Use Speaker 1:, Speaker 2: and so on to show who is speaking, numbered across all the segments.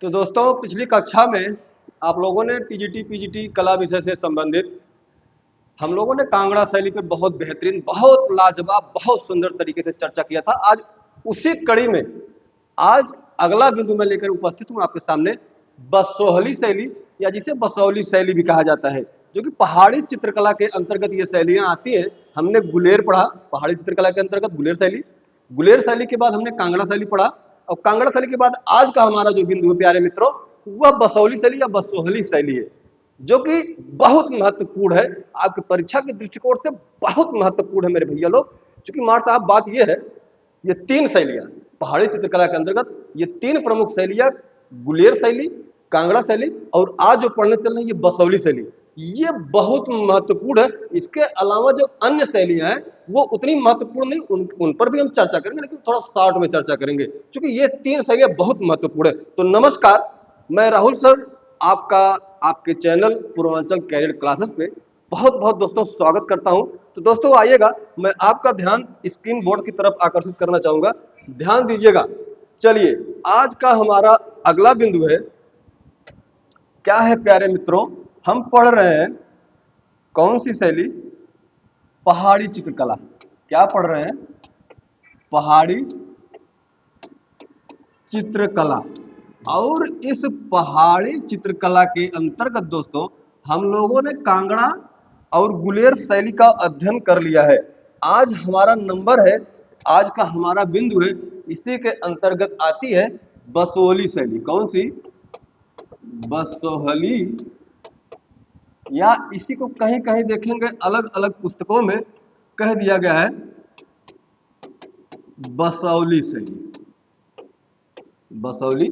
Speaker 1: तो दोस्तों पिछली कक्षा में आप लोगों ने टीजीटी पीजीटी कला विषय से संबंधित हम लोगों ने कांगड़ा शैली पे बहुत बेहतरीन, बहुत लाजवाब, बहुत सुंदर तरीके से चर्चा किया था। आज उसी कड़ी में आज अगला बिंदु मैं लेकर उपस्थित हूं आपके सामने, बसोहली शैली या जिसे बसौली शैली भी कहा जाता है, जो कि पहाड़ी चित्रकला के अंतर्गत ये शैलियां आती हैं। हमने गुलेर पढ़ा, पहाड़ी चित्रकला के अंतर्गत गुलेर शैली के बाद हमने कांगड़ा शैली पढ़ा, और कांगड़ा शैली के बाद आज का हमारा जो बिंदु है प्यारे मित्रों, वह बसौली शैली या बसोहली शैली है, जो कि बहुत महत्वपूर्ण है आपकी परीक्षा के दृष्टिकोण से, बहुत महत्वपूर्ण है मेरे भैया लोग। क्योंकि मार साहब बात यह है, ये तीन शैलियां पहाड़ी चित्रकला के अंतर्गत, ये तीन प्रमुख शैलियां, गुलेर शैली, कांगड़ा शैली और आज जो पढ़ने चल रही है ये बसौली शैली, ये बहुत महत्वपूर्ण है। इसके अलावा जो अन्य शैलियां हैं वो उतनी महत्वपूर्ण नहीं, उन पर भी हम चर्चा करेंगे, लेकिन थोड़ा शॉर्ट में चर्चा करेंगे, क्योंकि ये तीन शैलियां बहुत महत्वपूर्ण है। तो नमस्कार, मैं राहुल सर आपका आपके चैनल पूर्वांचल कैरियर क्लासेस पे बहुत बहुत दोस्तों स्वागत करता हूं। तो दोस्तों आइएगा, मैं आपका ध्यान स्क्रीन बोर्ड की तरफ आकर्षित करना चाहूंगा, ध्यान दीजिएगा। चलिए, आज का हमारा अगला बिंदु है, क्या है प्यारे मित्रों, हम पढ़ रहे हैं कौन सी शैली? पहाड़ी चित्रकला। क्या पढ़ रहे हैं? पहाड़ी चित्रकला। और इस पहाड़ी चित्रकला के अंतर्गत दोस्तों हम लोगों ने कांगड़ा और गुलेर शैली का अध्ययन कर लिया है। आज हमारा नंबर है, आज का हमारा बिंदु है, इसी के अंतर्गत आती है बसोहली शैली। कौन सी? बसोहली, या इसी को कहीं कहीं देखेंगे अलग अलग पुस्तकों में कह दिया गया है बसौली शैली। बसौली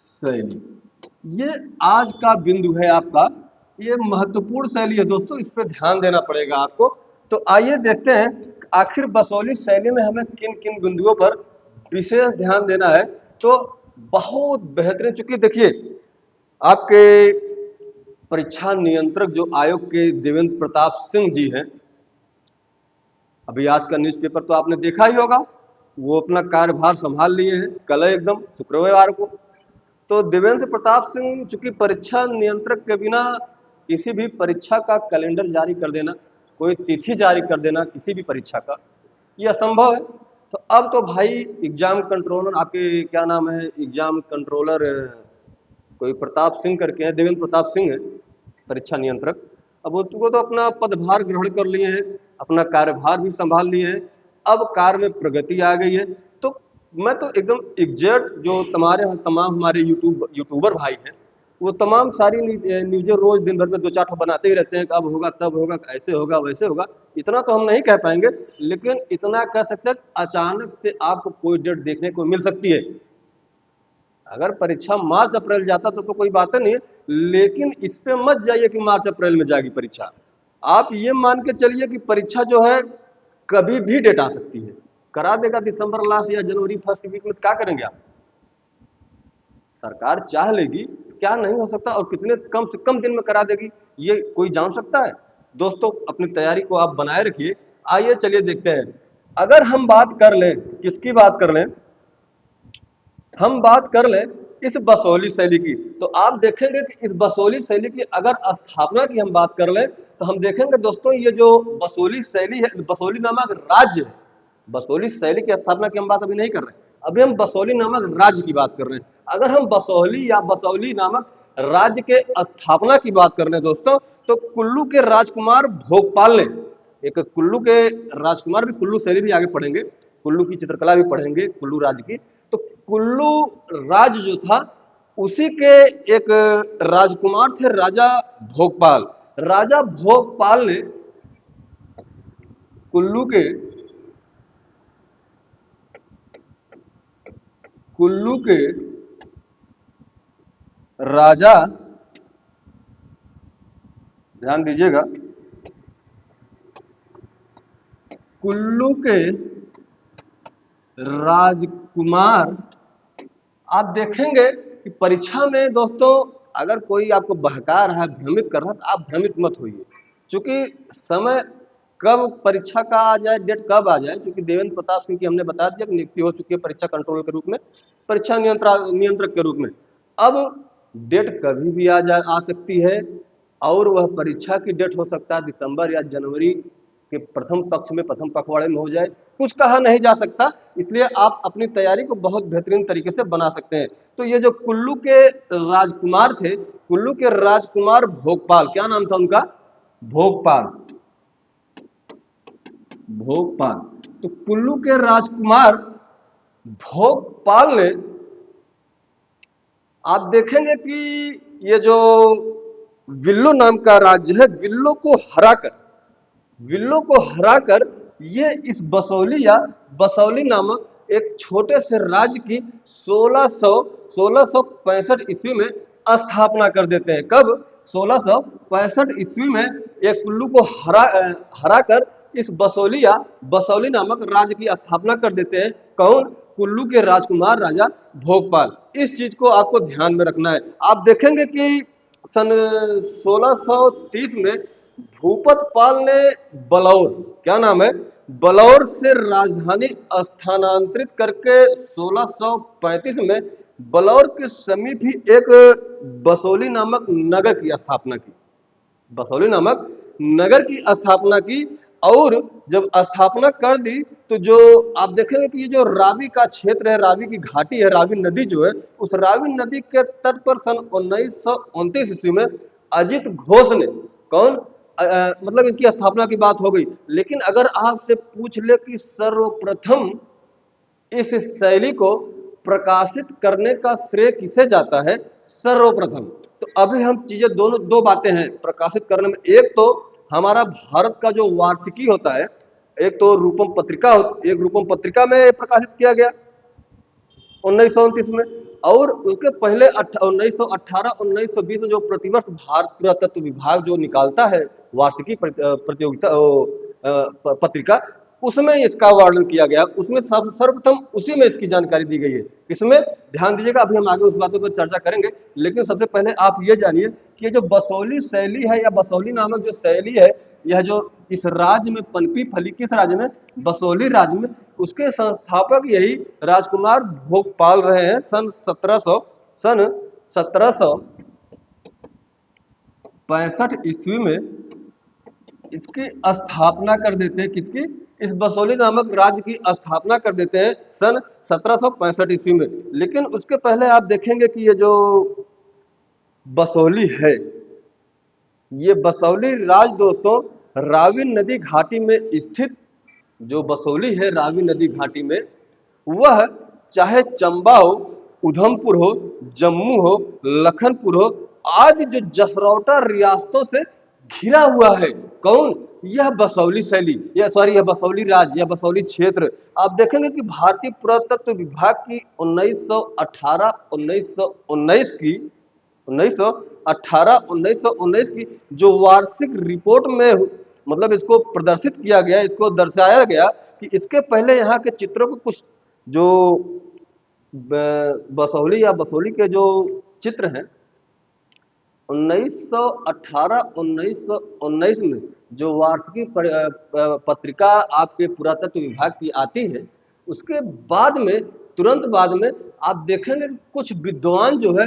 Speaker 1: शैली ये आज का बिंदु है आपका, ये महत्वपूर्ण शैली है दोस्तों, इस पर ध्यान देना पड़ेगा आपको। तो आइए देखते हैं आखिर बसौली शैली में हमें किन किन बिंदुओं पर विशेष ध्यान देना है। तो बहुत बेहतरीन, चूंकि देखिए आपके परीक्षा नियंत्रक जो आयोग के देवेंद्र प्रताप सिंह जी हैं, अभी आज का न्यूज़पेपर तो आपने देखा ही होगा, वो अपना कार्यभार संभाल लिए हैं कल एकदम शुक्रवार को। तो देवेंद्र प्रताप सिंह, चूंकि परीक्षा नियंत्रक के बिना किसी भी परीक्षा का कैलेंडर जारी कर देना, कोई तिथि जारी कर देना किसी भी परीक्षा का, ये असंभव है। तो अब तो भाई एग्जाम कंट्रोलर, आपके क्या नाम है, एग्जाम कंट्रोलर कोई प्रताप सिंह करके है, देवेंद्र प्रताप सिंह है परीक्षा नियंत्रक। अब वो तो अपना पदभार ग्रहण कर लिए हैं, अपना कार्यभार भी संभाल लिए हैं, अब कार्य में प्रगति आ गई है। तो मैं तो एकदम एग्जैक्ट, जो तमाम हमारे यूट्यूबर भाई हैं, वो तमाम सारी न्यूज़ें रोज दिन भर में दो चार ठो बनाते ही रहते हैं कि अब होगा तब होगा, ऐसे होगा वैसे होगा। इतना तो हम नहीं कह पाएंगे, लेकिन इतना कह सकते हैं अचानक से आपको कोई डेट देखने को मिल सकती है। अगर परीक्षा मार्च अप्रैल जाता तो कोई बात नहीं है, लेकिन इस पे मत जाइए कि मार्च अप्रैल में जाएगी परीक्षा। आप ये मान के चलिए कि परीक्षा जो है कभी भी डेट आ सकती है, करा देगा दिसंबर लास्ट या जनवरी फर्स्ट वीक में, क्या करेंगे आप? सरकार चाह लेगी, क्या नहीं हो सकता, और कितने कम से कम दिन में करा देगी, ये कोई जान सकता है? दोस्तों अपनी तैयारी को आप बनाए रखिए। आइए चलिए देखते हैं, अगर हम बात कर लें, किसकी बात कर लें, हम बात कर लें इस बसोहली शैली की, तो आप देखेंगे कि इस बसोहली शैली की अगर स्थापना की हम बात कर लें, तो हम देखेंगे दोस्तों ये जो बसोहली शैली है, बसोहली नामक राज्य है, बसोहली शैली की स्थापना की हम बात अभी नहीं कर रहे हैं, अभी हम बसोहली नामक राज्य की बात कर रहे हैं। अगर हम बसोहली या बसौली नामक राज्य के स्थापना की बात कर रहे हैं दोस्तों, तो कुल्लू के राजकुमार भोगपाल ने, एक कुल्लू के राजकुमार भी, कुल्लू शैली भी आगे पढ़ेंगे, कुल्लू की चित्रकला भी पढ़ेंगे, कुल्लू राज्य की। तो कुल्लू राज्य जो था उसी के एक राजकुमार थे राजा भोगपाल। राजा भोगपाल ने कुल्लू के कुल्लू के राजा, ध्यान दीजिएगा, कुल्लू के राजकुमार, आप देखेंगे कि परीक्षा में दोस्तों अगर कोई आपको बहका रहा है, भ्रमित कर रहा है, तो आप भ्रमित मत होइए, क्योंकि समय कब परीक्षा का आ जाए, डेट कब आ जाए, क्योंकि देवेंद्र प्रताप सिंह की हमने बता दिया कि नियुक्ति हो चुकी है परीक्षा कंट्रोलर के रूप में, परीक्षा नियंत्रक के रूप में। अब डेट कभी भी आ सकती है, और वह परीक्षा की डेट हो सकता है दिसंबर या जनवरी के प्रथम पक्ष में, प्रथम पखवाड़े में हो जाए, कुछ कहा नहीं जा सकता। इसलिए आप अपनी तैयारी को बहुत बेहतरीन तरीके से बना सकते हैं। तो ये जो कुल्लू के राजकुमार थे, कुल्लू के राजकुमार भोगपाल, क्या नाम था उनका? भोगपाल, भोगपाल। तो कुल्लू के राजकुमार भोगपाल ने, आप देखेंगे कि ये जो विल्लो नाम का राज्य है, विल्लो को हराकर ये इस बसौली या बसौली नामक एक छोटे से राज्य की 1665 ईस्वी में स्थापना कर देते हैं। कब? 1665 ईस्वी में ये कुल्लू को हराकर इस बसौली या बसौली नामक राज्य की स्थापना कर देते हैं। कौन? कुल्लू के राजकुमार राजा भोगपाल। इस चीज को आपको ध्यान में रखना है। आप देखेंगे कि सन 1630 में भूपत पाल ने बलौर, क्या नाम है? बलौर से राजधानी स्थानांतरित करके 1635 में बलौर के समीप ही एक बसौली नामक नगर की स्थापना की, बसौली नामक नगर की स्थापना की। और जब स्थापना कर दी तो जो आप देखेंगे कि ये जो रावी का क्षेत्र है, रावी की घाटी है, रावी नदी जो है, उस रावी नदी के तट पर सन 1929 ईस्वी में अजित घोष ने, कौन? मतलब इनकी स्थापना की बात हो गई। लेकिन अगर आपसे पूछ ले कि सर्वप्रथम इस शैली को प्रकाशित करने का श्रेय किसे जाता है सर्वप्रथम, तो अभी हम चीजें दोनों, दो बातें हैं प्रकाशित करने में। एक तो हमारा भारत का जो वार्षिकी होता है, एक तो रूपम पत्रिका, एक रूपम पत्रिका में प्रकाशित किया गया 1929 में, और उसके पहले 1918 1920 में जो प्रतिवर्ष भारत पुरातत्व विभाग जो निकालता है वार्षिकी प्रतियोगिता पत्रिका, उसमें इसका वर्णन किया गया। उसमें सर्वप्रथम उसी में इसकी जानकारी दी गई है। इसमें ध्यान दीजिएगा, अभी हम आगे उस बातों पर चर्चा करेंगे। लेकिन सबसे पहले आप ये जानिए कि ये जो बसौली शैली है या बसौली नामक जो शैली है, यह जो इस राज्य में पनपी फली, किस राज्य में? बसौली राज्य में। उसके संस्थापक यही राजकुमार भोगपाल रहे हैं। सन 1765 ईस्वी में इसकी स्थापना कर देते हैं। किसकी? इस बसौली नामक राज्य की स्थापना कर देते हैं सन 1765 ईस्वी में। लेकिन उसके पहले आप देखेंगे कि ये जो बसौली है, ये बसौली राज दोस्तों रावी नदी घाटी में स्थित जो बसौली है, रावी नदी घाटी में, वह चाहे चंबा हो, उधमपुर हो, जम्मू हो, लखनपुर हो, आदि जो जसरौटा रियासतों से घिरा हुआ है। कौन? यह बसौली शैली, यह सॉरी यह बसौली राज्य या बसौली क्षेत्र। आप देखेंगे कि भारतीय पुरातत्व विभाग की 1919 की जो वार्षिक रिपोर्ट में, मतलब इसको प्रदर्शित किया गया, इसको दर्शाया गया कि इसके पहले यहाँ के चित्रों को कुछ जो बसौली या बसौली के जो चित्र हैं 1918-1919 में जो वार्षिकी पत्रिका आपके पुरातत्व विभाग की आती है, उसके बाद में, तुरंत बाद में आप देखेंगे कि कुछ विद्वान जो है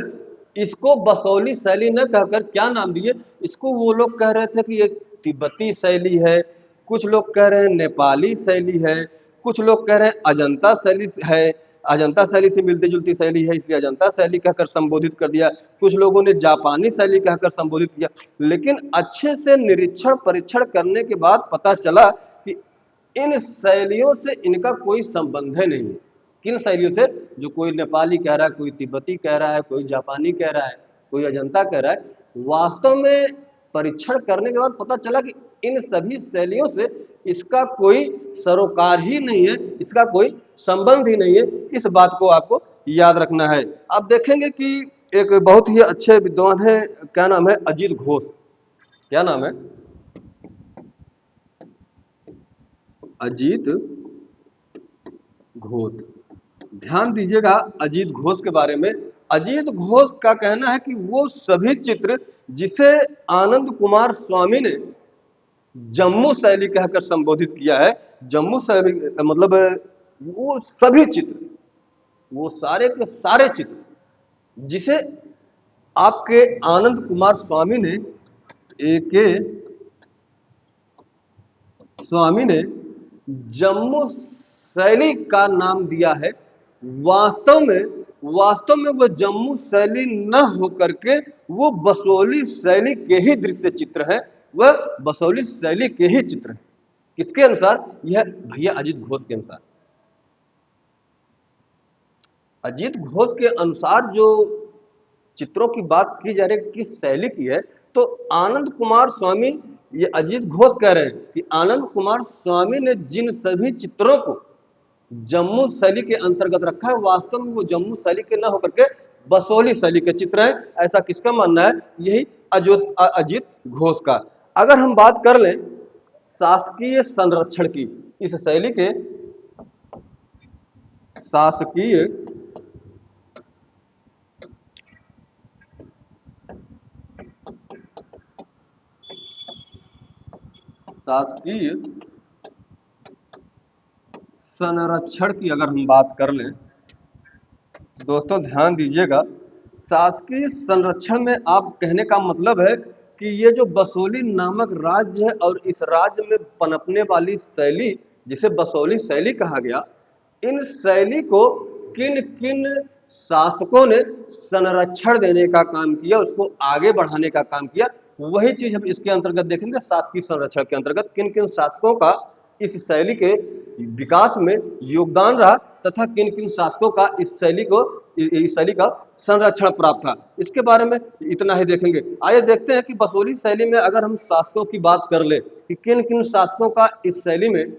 Speaker 1: इसको बसौली शैली न कहकर क्या नाम दिए इसको, वो लोग कह रहे थे कि एक तिब्बती शैली है, कुछ लोग कह रहे हैं नेपाली शैली है, कुछ लोग कह रहे हैं अजंता शैली है, अजंता शैली से मिलती जुलती शैली है इसलिए अजंता शैली कहकर संबोधित कर दिया, कुछ लोगों ने जापानी शैली कहकर संबोधित किया। लेकिन अच्छे से निरीक्षण परीक्षण करने के बाद पता चला कि इन शैलियों से इनका कोई संबंध है नहीं। किन शैलियों से? जो कोई नेपाली कह रहा है, कोई तिब्बती कह रहा है, कोई जापानी कह रहा है, कोई अजंता कह रहा है, वास्तव में परीक्षण करने के बाद पता चला कि इन सभी शैलियों से इसका कोई सरोकार ही नहीं है, इसका कोई संबंध ही नहीं है। इस बात को आपको याद रखना है। आप देखेंगे कि एक बहुत ही अच्छे विद्वान है, क्या नाम है? अजीत घोष। क्या नाम है? अजीत घोष। ध्यान दीजिएगा अजीत घोष के बारे में। अजीत घोष का कहना है कि वो सभी चित्र जिसे आनंद कुमार स्वामी ने जम्मू शैली कहकर संबोधित किया है, जम्मू शैली मतलब वो सभी चित्र, वो सारे के सारे चित्र जिसे आपके आनंद कुमार स्वामी ने ए के स्वामी ने जम्मू शैली का नाम दिया है। वास्तव में वो जम्मू शैली न होकर के वो बसोली शैली के ही दृश्य चित्र है, वह बसोली शैली के ही चित्र है। किसके अनुसार? यह भैया अजीत घोष के अनुसार। अजीत घोष के अनुसार जो चित्रों की बात की जा रही है, किस शैली की है, तो आनंद कुमार स्वामी, ये अजीत घोष कह रहे हैं कि आनंद कुमार स्वामी ने जिन सभी चित्रों को जम्मू शैली के अंतर्गत रखा है, वास्तव में वो जम्मू शैली के न होकर के बसोली शैली के चित्र हैं। ऐसा किसका मानना है? यही अजीत घोष का। अगर हम बात कर लें शासकीय संरक्षण की, इस शैली के शासकीय संरक्षण की अगर हम बात कर लें, दोस्तों ध्यान दीजिएगा, शासकीय संरक्षण में आप कहने का मतलब है कि ये जो बसोली नामक राज्य है और इस राज्य में पनपने वाली शैली जिसे बसोली शैली कहा गया, इन शैली को किन किन शासकों ने संरक्षण देने का काम किया, उसको आगे बढ़ाने का काम किया, वही चीज हम इसके अंतर्गत देखेंगे। शासकीय संरक्षण के अंतर्गत किन किन शासकों का इस शैली के विकास में योगदान रहा तथा किन किन शासकों का इस शैली का संरक्षण प्राप्त था, इसके बारे में इतना ही देखेंगे। आइए देखते हैं कि बसोली शैली में अगर हम शासकों की बात कर ले कि किन किन शासकों का इस शैली में,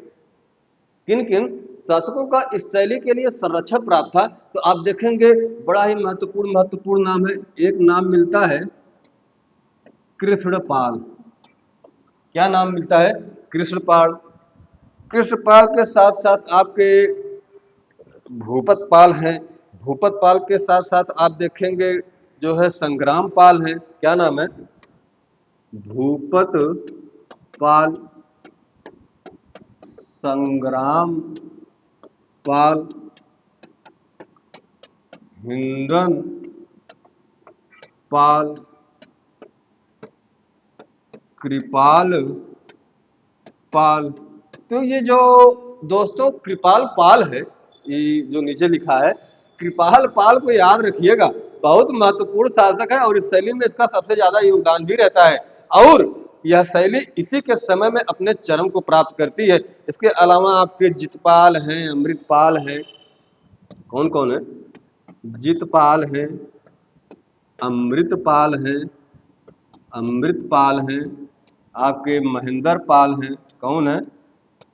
Speaker 1: किन किन शासकों का इस शैली के लिए संरक्षण प्राप्त था, तो आप देखेंगे बड़ा ही महत्वपूर्ण नाम है। एक नाम मिलता है कृष्णपाल। क्या नाम मिलता है? कृष्णपाल। कृष्णपाल के साथ साथ आपके भूपतपाल हैं। भूपतपाल के साथ साथ आप देखेंगे जो है संग्रामपाल है। क्या नाम है? भूपतपाल, संग्रामपाल, हिंदन पाल, कृपाल पाल। तो ये जो दोस्तों कृपाल पाल है, ये जो नीचे लिखा है, कृपाल पाल को याद रखिएगा, बहुत महत्वपूर्ण शासक है और इस शैली में इसका सबसे ज्यादा योगदान भी रहता है और यह शैली इसी के समय में अपने चरम को प्राप्त करती है। इसके अलावा आपके जितपाल हैं, अमृतपाल हैं। कौन कौन है? जितपाल है, अमृतपाल है, अमृतपाल है, आपके महेंद्र पाल हैं। कौन है?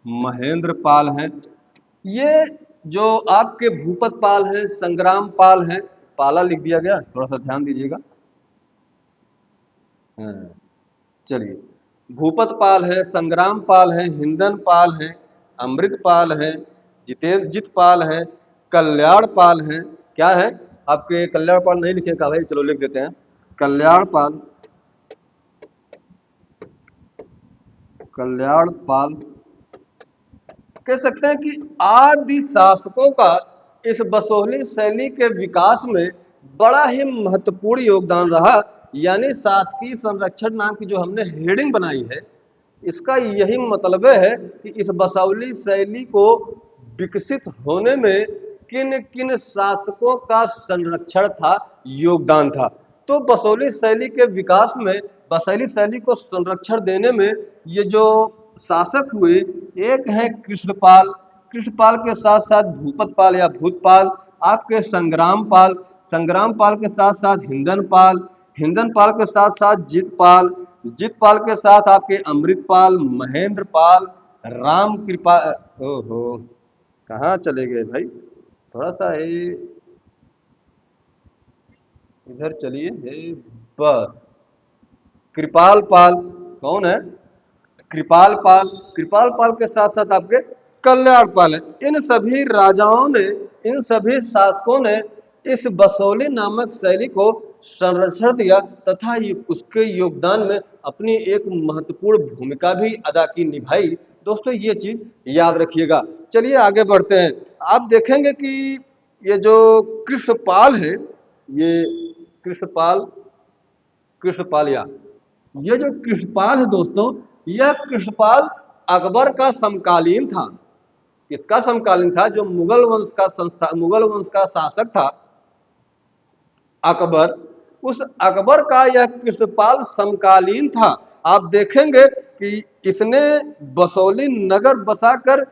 Speaker 1: महेंद्र पाल हैं। ये जो आपके भूपत पाल हैं, संग्राम पाल हैं, पाला लिख दिया गया, थोड़ा सा ध्यान दीजिएगा। हाँ, चलिए, भूपत पाल है, संग्राम पाल है, हिंदन पाल है, अमृत पाल है, जित पाल है, कल्याण पाल है। क्या है? आपके कल्याण पाल नहीं लिखेगा भाई, चलो लिख देते हैं कल्याण पाल, कल्याण पाल। कह सकते हैं कि आदि शासकों का इस बसोहली शैली के विकास में बड़ा ही महत्वपूर्ण योगदान रहा। यानी शासकीय संरक्षण नाम की जो हमने हेडिंग बनाई है, इसका यही मतलब है कि इस बसोहली शैली को विकसित होने में किन किन शासकों का संरक्षण था, योगदान था। तो बसोहली शैली के विकास में, बसोहली शैली को संरक्षण देने में ये जो शासक हुए, एक है कृष्णपाल, कृष्णपाल के साथ साथ भूपतपाल या भूतपाल, आपके संग्रामपाल, संग्रामपाल के साथ साथ हिंदनपाल, हिंदनपाल के साथ साथ जितपाल, जितपाल के साथ आपके अमृतपाल, महेंद्रपाल, राम कृपा। ओहो, कहाँ चले गए भाई? थोड़ा सा इधर चलिए। बस, कृपाल पाल। कौन है? कृपाल पाल। कृपाल पाल के साथ साथ आपके कल्याण पाल है। इन सभी राजाओं ने, इन सभी शासकों ने इस बसोली नामक शैली को संरक्षण दिया तथा उसके योगदान में अपनी एक महत्वपूर्ण भूमिका भी अदा की, निभाई। दोस्तों ये चीज याद रखिएगा। चलिए आगे बढ़ते हैं। आप देखेंगे कि ये जो कृष्णपाल है, ये कृष्णपाल, कृष्णपालिया। ये जो कृष्णपाल है दोस्तों, यह कृष्णपाल अकबर का समकालीन था। किसका समकालीन था? जो मुगल वंश का शासक था अकबर, उस अकबर का यह कृष्णपाल समकालीन था। आप देखेंगे कि इसने बसोली नगर बसाकर,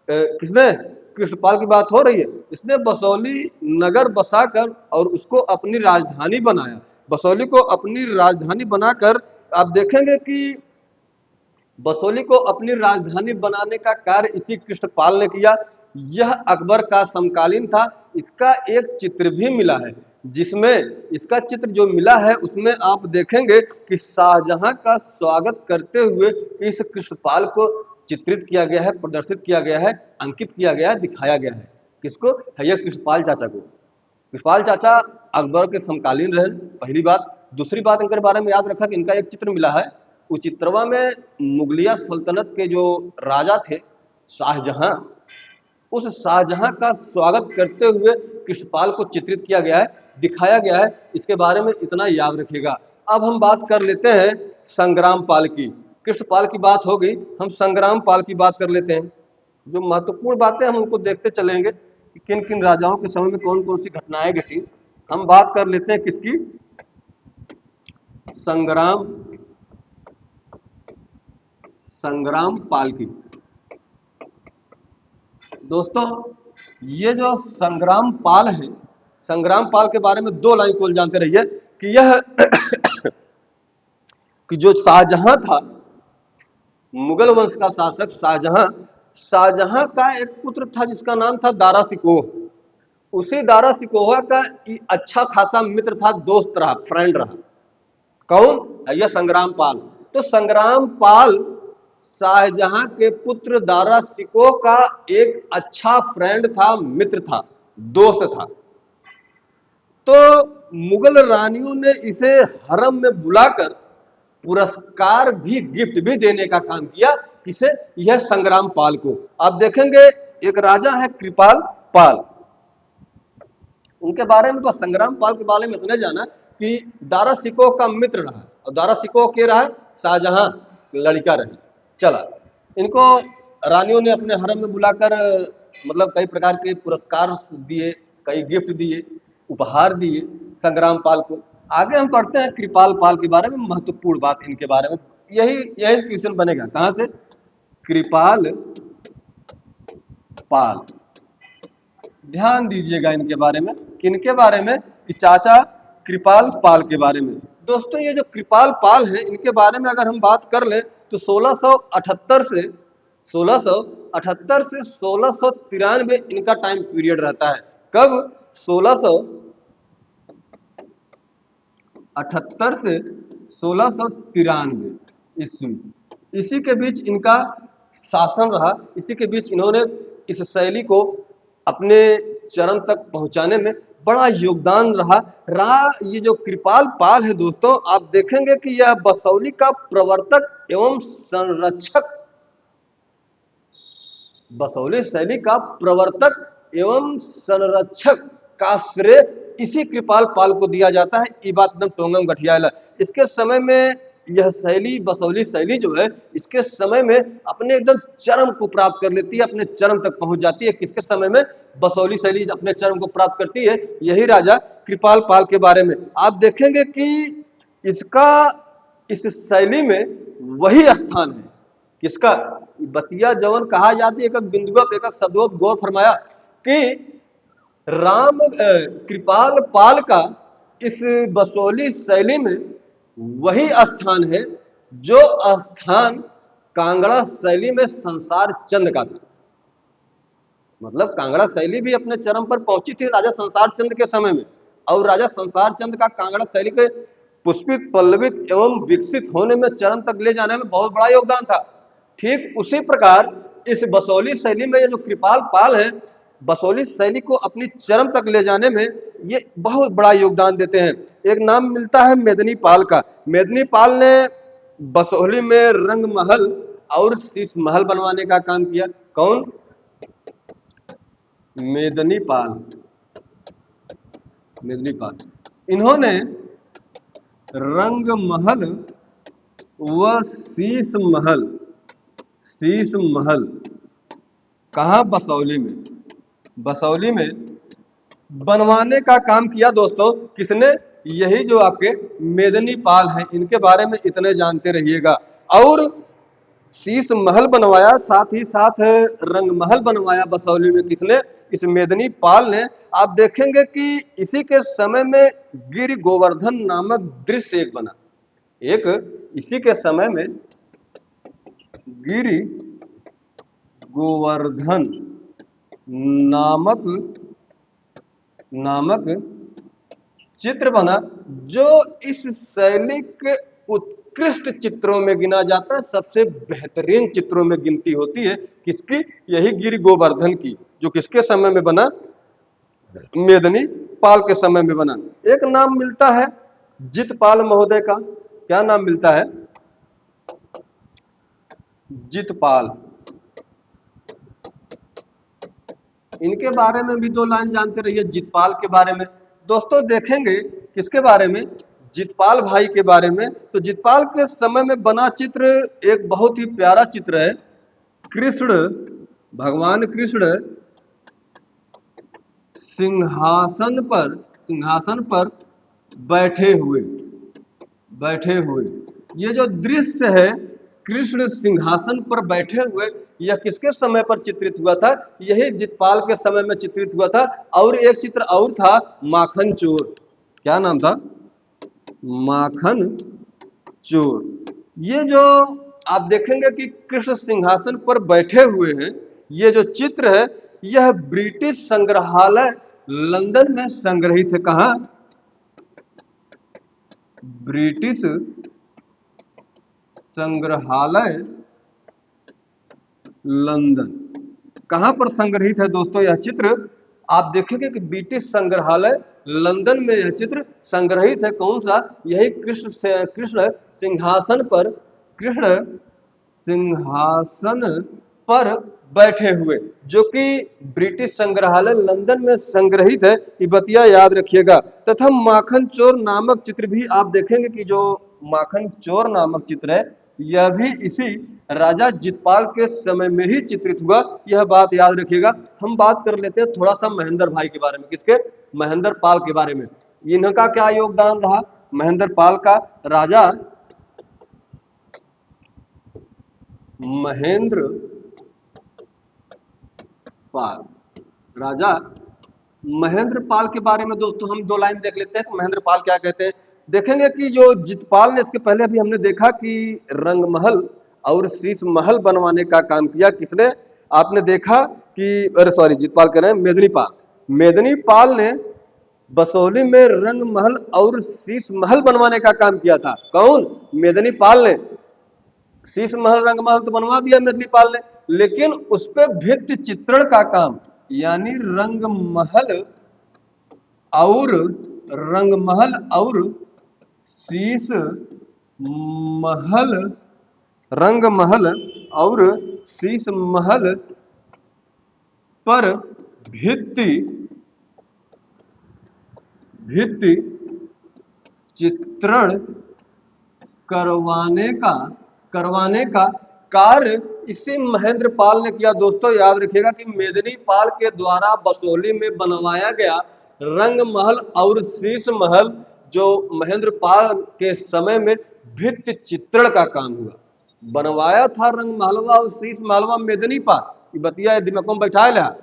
Speaker 1: किसने? कृष्णपाल की बात हो रही है। इसने बसोली नगर बसाकर और उसको अपनी राजधानी बनाया। बसोली को अपनी राजधानी बनाकर आप देखेंगे कि बसोली को अपनी राजधानी बनाने का कार्य इसी कृष्णपाल ने किया। यह अकबर का समकालीन था। इसका एक चित्र भी मिला है, जिसमें इसका चित्र जो मिला है उसमें आप देखेंगे कि शाहजहां का स्वागत करते हुए इस कृष्णपाल को चित्रित किया गया है, प्रदर्शित किया गया है, अंकित किया गया है, दिखाया गया है। किसको? है कृष्णपाल चाचा को। कृष्णपाल चाचा अकबर के समकालीन रहे, पहली बात। दूसरी बात, इनके बारे में याद रखा कि इनका एक चित्र मिला है। उस चित्रवा में मुगलिया सल्तनत के जो राजा थे शाहजहां, उस शाहजहां का स्वागत करते हुए कृष्णपाल को चित्रित किया गया है, दिखाया गया है। इसके बारे में इतना याद रखिएगा। अब हम बात कर लेते हैं संग्राम पाल की। कृष्णपाल की बात हो गई, हम संग्राम पाल की बात कर लेते हैं। जो महत्वपूर्ण बातें हम उनको देखते चलेंगे कि किन किन राजाओं के समय में कौन कौन सी घटनाएं घटी। हम बात कर लेते हैं किसकी? संग्राम, संग्राम पाल की। दोस्तों, ये जो संग्राम पाल है, संग्राम पाल के बारे में दो लाइन को जानते रहिए कि यह कि जो शाहजहां था, मुगल वंश का शासक शाहजहां, शाहजहां का एक पुत्र था जिसका नाम था दारा सिकोह। उसी दारा सिकोह का अच्छा खासा मित्र था, दोस्त रहा, फ्रेंड रहा। कौन? यह संग्राम पाल। तो संग्राम पाल शाहजहां के पुत्र दारा सिकोह का एक अच्छा फ्रेंड था, मित्र था, दोस्त था। तो मुगल रानियों ने इसे हरम में बुलाकर पुरस्कार भी, गिफ्ट भी देने का काम किया। किसे? यह संग्राम पाल को। आप देखेंगे एक राजा है कृपाल पाल, उनके बारे में बस संग्राम पाल के बारे में इतने जाना कि दारा सिकोह का मित्र रहा, और दारा सिकोह के रहा? शाहजहां लड़का रही। चला, इनको रानियों ने अपने हरम में बुलाकर मतलब कई प्रकार के पुरस्कार दिए, कई गिफ्ट दिए, उपहार दिए संग्राम पाल को। आगे हम पढ़ते हैं कृपाल पाल के बारे में, महत्वपूर्ण बात इनके बारे में, यही यही क्वेश्चन बनेगा। कहां से? कृपाल पाल। ध्यान दीजिएगा इनके बारे में। किनके बारे में? कि चाचा कृपाल पाल के बारे में। दोस्तों, ये जो कृपाल पाल है, इनके बारे में अगर हम बात कर ले तो 1678 से 1693 इनका टाइम पीरियड रहता है। कब? 1678 से 1693 ईस्वी, इसी के बीच इनका शासन रहा। इसी के बीच इन्होंने इस शैली को अपने चरम तक पहुंचाने में बड़ा योगदान रहा। ये जो कृपाल पाल है दोस्तों, आप देखेंगे कि यह बसौली का प्रवर्तक एवं संरक्षक, बसौली शैली का प्रवर्तक एवं संरक्षक का श्रेय इसी कृपाल पाल को दिया जाता है। ये बात एकदम टोंगम गठिया। इसके समय में यह शैली, बसौली शैली जो है, इसके समय में अपने एकदम चरम को प्राप्त कर लेती है, अपने चरम तक पहुंच जाती है। किसके समय में बसौली शैली अपने चरम को प्राप्त करती है? यही राजा कृपाल पाल के बारे में आप देखेंगे कि इसका, इस शैली में वही स्थान है। किसका? बतिया जवन कहा जाती है, एक बिंदुआ पे एक शब्दों पर गौर फरमाया कि कृपाल पाल का इस बसोली शैली में वही स्थान है जो स्थान कांगड़ा शैली में संसार चंद का था। मतलब कांगड़ा शैली भी अपने चरम पर पहुंची थी राजा संसार चंद के समय में, और राजा संसार चंद का कांगड़ा शैली के पुष्पित, पल्लवित एवं विकसित होने में, चरम तक ले जाने में बहुत बड़ा योगदान था। ठीक उसी प्रकार इस बसोली शैली में ये जो कृपाल पाल है, बसोली शैली को अपनी चरम तक ले जाने में ये बहुत बड़ा योगदान देते हैं। एक नाम मिलता है मेदनी पाल का। मेदनी पाल ने बसोली में रंग महल और शीश महल बनवाने का काम किया। कौन? मेदनी पाल। मेदनी पाल इन्होंने रंग महल व शीश महल, शीश महल कहाँ? बसौली में, बसौली में बनवाने का काम किया दोस्तों। किसने? यही जो आपके मेदिनी पाल हैं, इनके बारे में इतने जानते रहिएगा। और शीश महल बनवाया, साथ ही साथ रंग महल बनवाया बसौली में। किसने? इस मेदिनी पाल ने। आप देखेंगे कि इसी के समय में गिरि गोवर्धन नामक दृश्य एक बना, एक इसी के समय में गिरि गोवर्धन नामक नामक चित्र बना, जो इस शैली के उत्कृष्ट चित्रों में गिना जाता है। सबसे बेहतरीन चित्रों में गिनती होती है किसकी? यही गिरि गोवर्धन की, जो किसके समय में बना? मेदिनी पाल के समय में बना। एक नाम मिलता है जितपाल महोदय का। क्या नाम मिलता है? जितपाल। इनके बारे में भी 2 लाइन जानते रहिए, जितपाल के बारे में। दोस्तों देखेंगे किसके बारे में? जितपाल भाई के बारे में। तो जितपाल के समय में बना चित्र एक बहुत ही प्यारा चित्र है। कृष्ण, भगवान कृष्ण सिंहासन पर बैठे हुए, बैठे हुए। ये जो दृश्य है कृष्ण सिंहासन पर बैठे हुए, यह किसके समय पर चित्रित हुआ था? यही जितपाल के समय में चित्रित हुआ था। और एक चित्र और था, माखन चोर। क्या नाम था? माखन चोर। ये जो आप देखेंगे कि कृष्ण सिंहासन पर बैठे हुए हैं, ये जो चित्र है, यह ब्रिटिश संग्रहालय लंदन में संग्रहित है। कहाँ? ब्रिटिश संग्रहालय लंदन। कहां पर संग्रहित है दोस्तों यह चित्र? आप देखेंगे कि ब्रिटिश संग्रहालय लंदन में यह चित्र संग्रहित है। कौन सा? यही कृष्ण सिंहासन पर, कृष्ण सिंहासन पर बैठे हुए, जो कि ब्रिटिश संग्रहालय लंदन में संग्रहित है। ये बतिया याद रखिएगा। तथा माखन चोर नामक चित्र भी आप देखेंगे कि जो माखन चोर नामक चित्र है, यह भी इसी राजा जितपाल के समय में ही चित्रित हुआ। यह बात याद रखिएगा। हम बात कर लेते हैं थोड़ा सा महेंद्र भाई के बारे में। किसके? महेंद्र पाल के बारे में। इनका क्या योगदान रहा महेंद्र पाल का? राजा महेंद्र पाल, राजा महेंद्र पाल के बारे में दोस्तों हम 2 लाइन देख लेते हैं कि महेंद्र पाल क्या कहते हैं। देखेंगे कि जो जितपाल ने, इसके पहले भी हमने देखा कि रंगमहल और शीश महल बनवाने का काम किया। किसने? आपने देखा कि, अरे सॉरी, जितपाल कह रहे हैं, मेदिनी पाल। मेदिनी पाल ने बसोली में रंग महल और शीश महल बनवाने का काम किया था। कौन? मेदिनी पाल ने। शीश महल रंग महल तो बनवा दिया मेदिनी पाल ने, लेकिन उस पर भित्ति चित्रण का काम, यानी और रंग महल और शीश महल, रंग महल और शीश महल पर भित्ति चित्रण करवाने का कार्य इसी महेंद्र पाल ने किया। दोस्तों याद रखिएगा कि मेदिनी पाल के द्वारा बसोली में बनवाया गया रंग महल और शीश महल, जो महेंद्र पाल के समय में भित्ति चित्रण का काम हुआ। बनवाया था रंग महलवा और शीश महलवा मेदिनी पाल, ये बतिया दिमाग में बैठा लिया।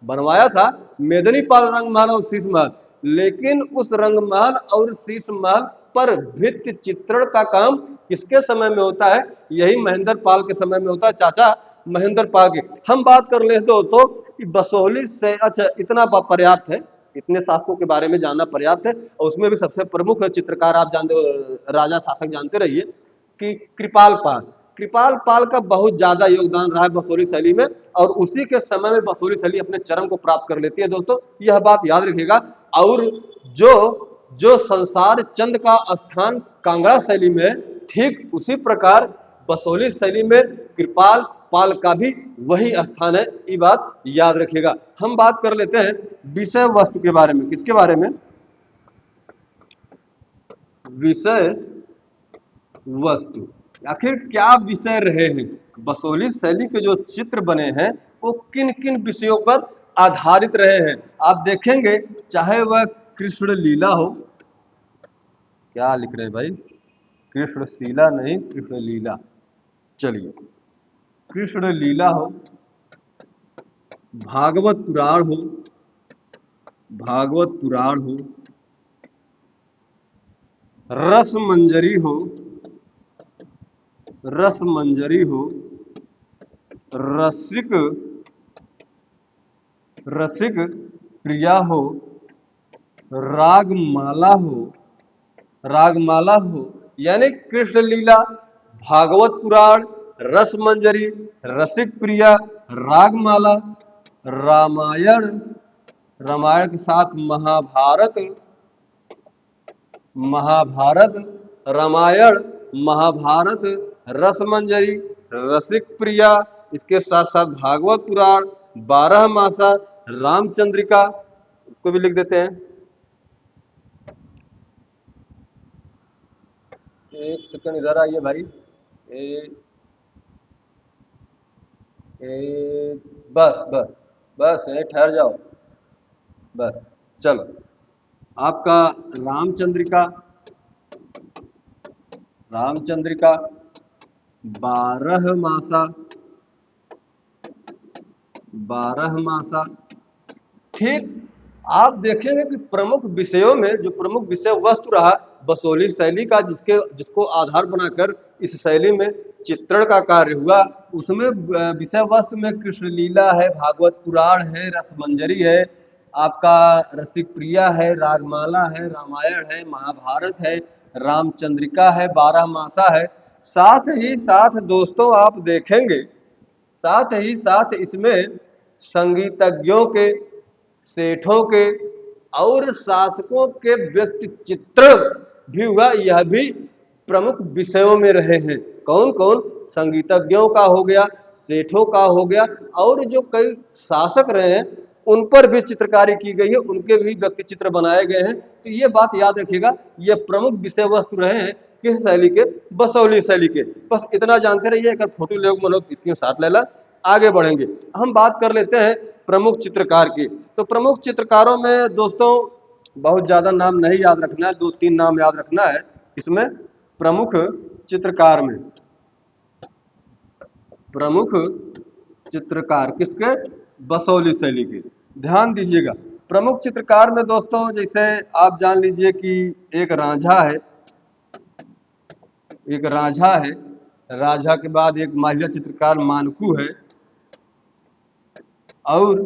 Speaker 1: बनवाया था मेदिनी पाल रंग महल और शीश महल, लेकिन उस रंग महल और शीश महल पर भित्ति चित्रण का काम किसके समय में होता है? यही महेंद्र पाल के समय में होता है, चाचा महेंद्र पाल के। हम बात कर ले तो बसोहली से, अच्छा इतना पर्याप्त है, इतने शासकों के बारे में जानना पर्याप्त है। और उसमें भी सबसे प्रमुख चित्रकार आप जानते, राजा शासक जानते रहिए कि कृपाल पाल। कृपाल पाल का बहुत ज्यादा योगदान रहा है बसोली शैली में, और उसी के समय में बसोली शैली अपने चरम को प्राप्त कर लेती है। दोस्तों यह बात याद रखिएगा। और जो संसार चंद का स्थान कांगड़ा शैली में, ठीक उसी प्रकार बसोली शैली में कृपाल पाल का भी वही स्थान है। ये बात याद रखिएगा। हम बात कर लेते हैं विषय वस्तु के बारे में। किसके बारे में? विषय वस्तु। आखिर क्या विषय रहे हैं? बसोली शैली के जो चित्र बने हैं वो किन किन विषयों पर आधारित रहे हैं? आप देखेंगे चाहे वह कृष्ण लीला हो, क्या लिख रहे हैं भाई, कृष्णशीला नहीं कृष्ण लीला, चलिए, कृष्ण लीला हो, भागवत पुराण हो, भागवत पुराण हो, रस मंजरी हो, रस मंजरी हो, रसिक रसिक प्रिया हो, रागमाला हो, रागमाला हो, यानी कृष्ण लीला, भागवत पुराण, रस मंजरी, रसिक प्रिया, रागमाला, रामायण, रामायण के साथ महाभारत, महाभारत, रामायण, महाभारत, रसमंजरी, रसिक प्रिया, इसके साथ साथ भागवत पुराण, 12 मासा, रामचंद्रिका, इसको भी लिख देते हैं। एक सेकंड इधर आइए भाई। ए, ए, बस बस बस यहीं ठहर जाओ, बस चलो। आपका रामचंद्रिका, रामचंद्रिका, 12 मासा, 12 मासा, ठीक। आप देखेंगे कि प्रमुख विषयों में जो प्रमुख विषय वस्तु रहा बसोली शैली का, जिसको आधार बनाकर इस शैली में चित्रण का कार्य हुआ, उसमें विषय वस्तु में कृष्ण लीला है, भागवत पुराण है, रसमंजरी है, आपका रसिक प्रिया है, रागमाला है, रामायण है, महाभारत है, रामचंद्रिका है, 12 मासा है। साथ ही साथ दोस्तों आप देखेंगे, साथ ही साथ इसमें संगीतज्ञों के, सेठों के और शासकों के व्यक्ति चित्रण भी हुआ, यह भी प्रमुख विषयों में रहे हैं। कौन कौन? संगीतज्ञों का हो गया, सेठों का हो गया, और जो कई शासक रहे हैं उन पर भी चित्रकारी की गई है, उनके भी व्यक्ति चित्र बनाए गए हैं। तो ये बात याद रखिएगा, ये प्रमुख विषय वस्तु रहे हैं किस शैली के? बसोली शैली के। बस इतना जानते रहिए, अगर फोटो ले मनोज इसके साथ ले ला, आगे बढ़ेंगे। हम बात कर लेते हैं प्रमुख चित्रकार की। तो प्रमुख चित्रकारों में दोस्तों बहुत ज्यादा नाम नहीं याद रखना है, 2-3 नाम याद रखना है इसमें। प्रमुख चित्रकार में, प्रमुख चित्रकार किसके? बसोली शैली के। ध्यान दीजिएगा, प्रमुख चित्रकार में दोस्तों जैसे आप जान लीजिए कि एक रांझा है, एक रांझा है, रांझा के बाद एक महिला चित्रकार मानकू है, और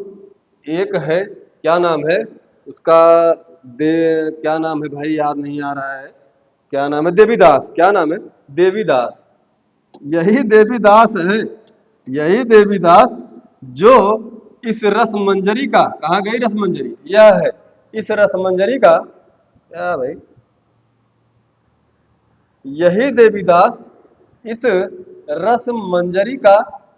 Speaker 1: एक है, क्या नाम है उसका, क्या नाम है भाई, याद नहीं आ रहा है, क्या नाम है, देवीदास, क्या नाम है, देवीदास। यही देवीदास है, यही देवीदास जो इस रसमंजरी का, कहाँ गई रसमंजरी, यह है इस रसमंजरी का, क्या भाई, यही देवीदास इस रस मंजरी का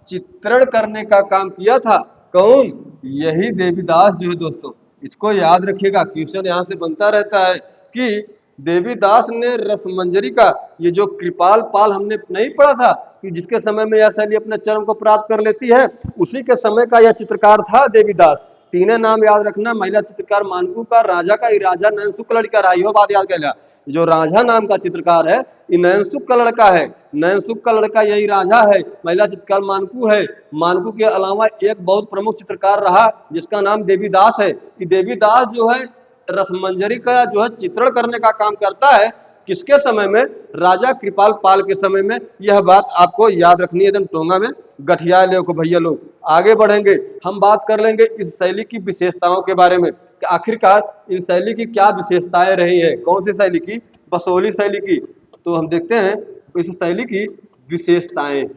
Speaker 1: चित्रण करने का काम किया था। कौन? यही देवीदास जो है दोस्तों, इसको याद रखिएगा, क्वेश्चन यहाँ से बनता रहता है कि देवीदास ने रसमंजरी का, ये जो कृपाल पाल हमने नहीं पढ़ा था कि जिसके समय में यह शैली अपने चरम को प्राप्त कर लेती है, उसी के समय का यह चित्रकार था देवीदास। तीनों नाम याद रखना, महिला चित्रकार मानकू का, राजा का, राजा नैनसुख का लड़का रहा, यह बात याद कर लिया। जो राजा नाम का चित्रकार है ये नैनसुख का लड़का है, नैनसुख का लड़का यही राजा है, महिला चित्रकार मानकू है। मानकू के अलावा एक बहुत प्रमुख चित्रकार रहा जिसका नाम देवीदास है। कि देवीदास जो है रसमंजरी का जो है चित्रण करने का काम करता है, किसके समय में? राजा कृपाल पाल के समय में। यह बात आपको याद रखनी है, एकदम टोंगा में गठिया ले को भैया लोग। आगे बढ़ेंगे, हम बात कर लेंगे इस शैली की विशेषताओं के बारे में कि आखिरकार इन शैली की क्या विशेषताएं रही है। कौन सी शैली की? बसोली शैली की। तो हम देखते हैं इस शैली की विशेषताएं,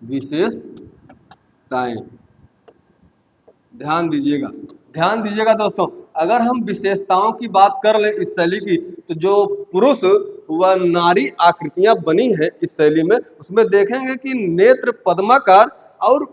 Speaker 1: विशेषताएं ध्यान दीजिएगा, ध्यान दीजिएगा दोस्तों। अगर हम विशेषताओं की बात कर ले इस शैली की, तो जो पुरुष व नारी आकृतियां बनी है इस शैली में, उसमें देखेंगे कि नेत्र पद्माकार और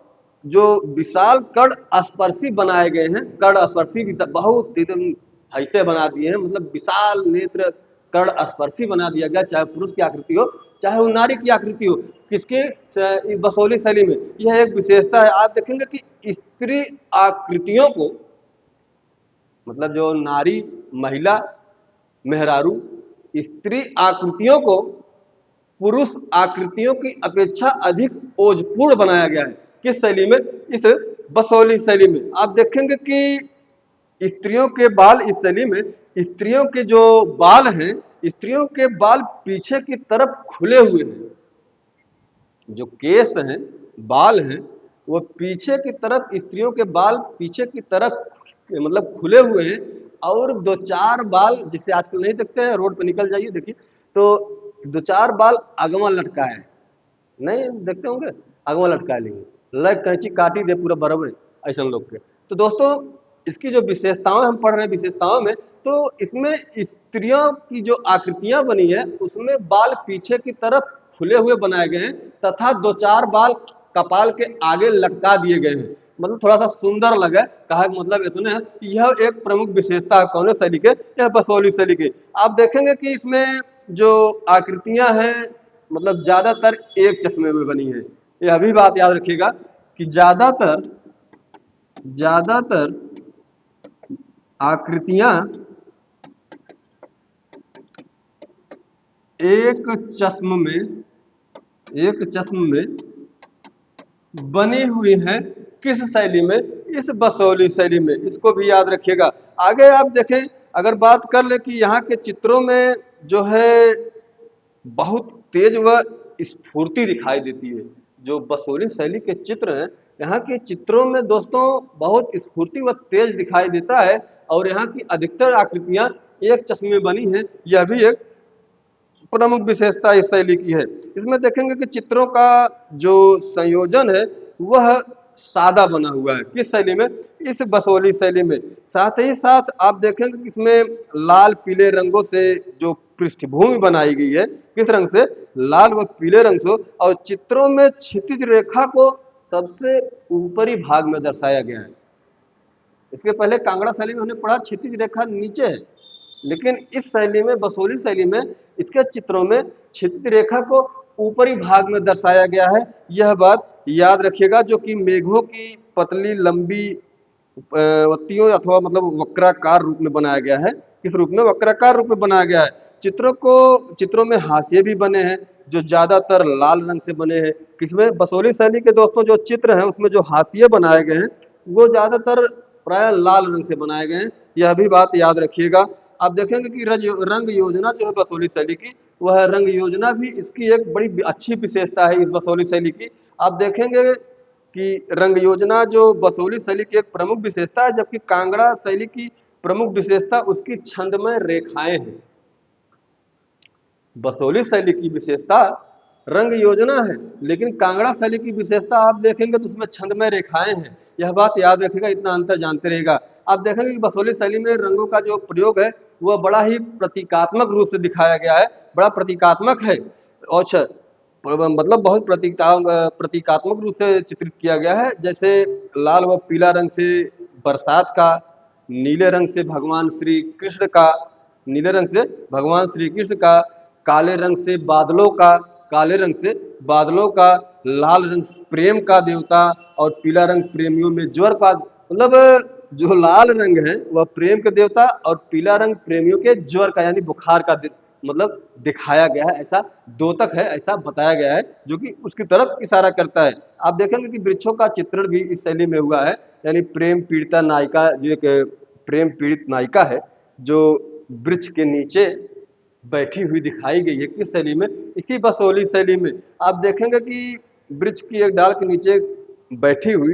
Speaker 1: जो विशाल कर्ण स्पर्शी बनाए गए हैं, कर्ण स्पर्शी भी बहुत एकदम ऐसे बना दिए हैं, मतलब विशाल नेत्र कर्ण स्पर्शी बना दिया गया, चाहे पुरुष की आकृति हो चाहे वो नारी की आकृति हो। किसके बसोली शैली में यह एक विशेषता है। आप देखेंगे कि स्त्री आकृतियों को, मतलब जो नारी, महिला, मेहरारू, स्त्री आकृतियों को पुरुष आकृतियों की अपेक्षा अधिक ओजपूर्ण बनाया गया है। किस शैली में? इस बसोली शैली में। आप देखेंगे कि स्त्रियों के बाल इस शैली में, स्त्रियों के जो बाल हैं, स्त्रियों के बाल पीछे की तरफ खुले हुए हैं। जो केस हैं, बाल हैं, वो पीछे की तरफ, स्त्रियों के बाल पीछे की तरफ मतलब खुले हुए हैं। और दो चार बाल, जिसे आजकल नहीं देखते हैं, रोड पे निकल जाइए देखिए तो दो चार बाल अगवा लटका है, नहीं देखते होंगे, अगवा लटका लेंगे, लग कैंची काटी दे पूरा बराबर ऐसा लोग के। तो दोस्तों इसकी जो विशेषताएं हम पढ़ रहे हैं, विशेषताओं में, तो इसमें स्त्रियों की जो आकृतियां बनी है उसमें बाल पीछे की तरफ खुले हुए बनाए गए हैं तथा दो चार बाल कपाल के आगे लटका दिए गए हैं, मतलब थोड़ा सा सुंदर लगे। कहा मतलब इतने है, यह एक प्रमुख विशेषता है कौन शैली के? यह बसोली शैली की। आप देखेंगे कि इसमें जो आकृतियां हैं मतलब ज्यादातर एक चश्मे में बनी है। यह भी बात याद रखिएगा कि ज्यादातर ज्यादातर आकृतियां एक चश्म में बनी हुई है। किस शैली में? इस बसोली शैली में। इसको भी याद रखिएगा। आगे आप देखें, अगर बात कर ले कि यहाँ के चित्रों में जो है बहुत तेज व स्फूर्ति दिखाई देती है। जो बसोली शैली के चित्र हैं, यहाँ के चित्रों में दोस्तों बहुत स्फूर्ति व तेज दिखाई देता है। और यहाँ की अधिकतर आकृतियां एक चश्मे में बनी हैं। यह भी एक प्रमुख विशेषता इस शैली की है। इसमें देखेंगे कि चित्रों का जो संयोजन है वह सादा बना हुआ है। किस शैली में? इस बसोली शैली में। साथ ही साथ आप देखेंगे कि इसमें लाल पीले रंगों से जो पृष्ठभूमि बनाई गई है, किस रंग से? लाल व पीले रंग से। और चित्रों में क्षितिज रेखा को सबसे ऊपरी भाग में दर्शाया गया है। इसके पहले कांगड़ा शैली में हमने पढ़ा क्षितिज रेखा नीचे है, लेकिन इस शैली में, बसोली शैली में, इसके चित्रों में क्षितिज रेखा को ऊपरी भाग में दर्शाया गया है। यह बात याद रखिएगा, जो कि मेघों की पतली लंबी वत्तियों अथवा मतलब वक्राकार रूप में बनाया गया है। किस रूप में? वक्राकार रूप में बनाया गया है। चित्रों में हाशिए भी बने हैं जो ज्यादातर लाल रंग से बने हैं। किसमें? बसोली शैली के दोस्तों जो चित्र हैं उसमें जो हाशिए बनाए गए हैं वो ज्यादातर प्राय लाल रंग से बनाए गए हैं। यह भी बात याद रखिएगा। आप देखेंगे कि रंग योजना जो है बसोली शैली की, वह रंग योजना भी इसकी एक बड़ी अच्छी विशेषता है इस बसोली शैली की। आप देखेंगे कि रंग योजना जो बसोली शैली की एक प्रमुख विशेषता है, जबकि कांगड़ा शैली की प्रमुख विशेषता उसकी छंदमय रेखाएं हैं। बसोली शैली की विशेषता रंग योजना है, लेकिन कांगड़ा शैली की विशेषता आप देखेंगे तो उसमें छंदमय रेखाएं हैं। यह बात याद रखिएगा, इतना अंतर जानते रहेगा। आप देखेंगे कि बसोली शैली में रंगों का जो प्रयोग है वह बड़ा ही प्रतीकात्मक रूप से दिखाया गया है, बड़ा प्रतीकात्मक है। और मतलब बहुत प्रतीकात्मक रूप से चित्रित किया गया है। जैसे लाल व पीला रंग से बरसात का, नीले रंग से भगवान श्री कृष्ण का, नीले रंग से भगवान श्री कृष्ण का, काले रंग से बादलों का, काले रंग से बादलों का, लाल रंग प्रेम का देवता और पीला रंग प्रेमियों में ज्वर का। मतलब जो लाल रंग है वह प्रेम के देवता और पीला रंग प्रेमियों के ज्वर का यानी बुखार का मतलब दिखाया गया है। ऐसा द्योतक है, ऐसा बताया गया है जो कि उसकी तरफ इशारा करता है। आप देखेंगे कि वृक्षों का चित्रण भी इस शैली में हुआ है, यानी प्रेम पीड़िता नायिका, जो एक प्रेम पीड़ित नायिका है जो वृक्ष के नीचे बैठी हुई दिखाई गई है। किस शैली में? इसी बसोली शैली में। आप देखेंगे कि वृक्ष की एक डाल के नीचे बैठी हुई,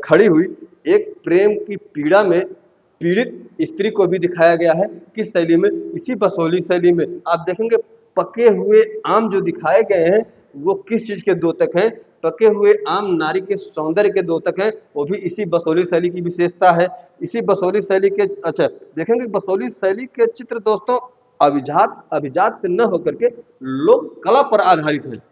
Speaker 1: खड़ी हुई एक प्रेम की पीड़ा में पीड़ित स्त्री को भी दिखाया गया है। किस शैली में? इसी बसोली शैली में। आप देखेंगे पके हुए आम जो दिखाए गए हैं वो किस चीज के द्योतक हैं? पके हुए आम नारी के सौंदर्य के द्योतक हैं, वो भी इसी बसोली शैली की विशेषता है। इसी बसोली शैली के अच्छा देखेंगे बसोली शैली के चित्र दोस्तों अभिजात न होकर के लोक कला पर आधारित है।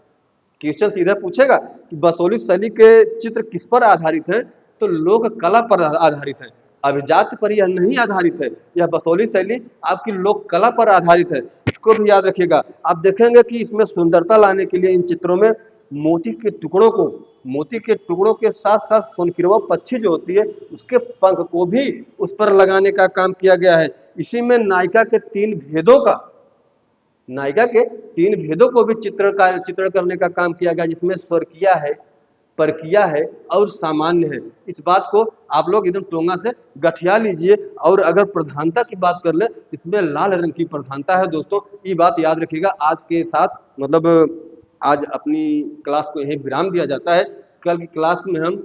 Speaker 1: क्वेश्चन सीधा पूछेगा कि बसोली शैली के चित्र किस पर आधारित है, तो लोक कला पर आधारित है। अभिजात पर यह नहीं आधारित है, यह बसोली शैली आपकी लोक कला पर आधारित है, इसको भी याद रखिएगा। आप देखेंगे कि इसमें सुंदरता लाने के लिए इन चित्रों में मोती के टुकड़ों को, मोती के टुकड़ों के साथ साथ सोनकिरवा पक्षी जो होती है उसके पंख को भी उस पर लगाने का काम किया गया है। इसी में नायिका के तीन भेदों का, नायिका के तीन भेदों को भी चित्रण करने का काम किया गया, जिसमें स्वर्गीय है, परकीय है और सामान्य है। इस बात को आप लोग एकदम टोंगा से गठिया लीजिए। और अगर प्रधानता की बात कर ले, इसमें लाल रंग की प्रधानता है दोस्तों, ये बात याद रखिएगा। आज के साथ मतलब आज अपनी क्लास को यही विराम दिया जाता है। कल की क्लास में हम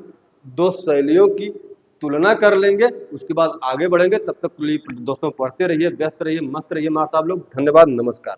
Speaker 1: दो शैलियों की तुलना कर लेंगे, उसके बाद आगे बढ़ेंगे। तब तक के लिए दोस्तों पढ़ते रहिए, व्यस्त रहिए, मस्त रहिए। माँ साहब लोग धन्यवाद, नमस्कार।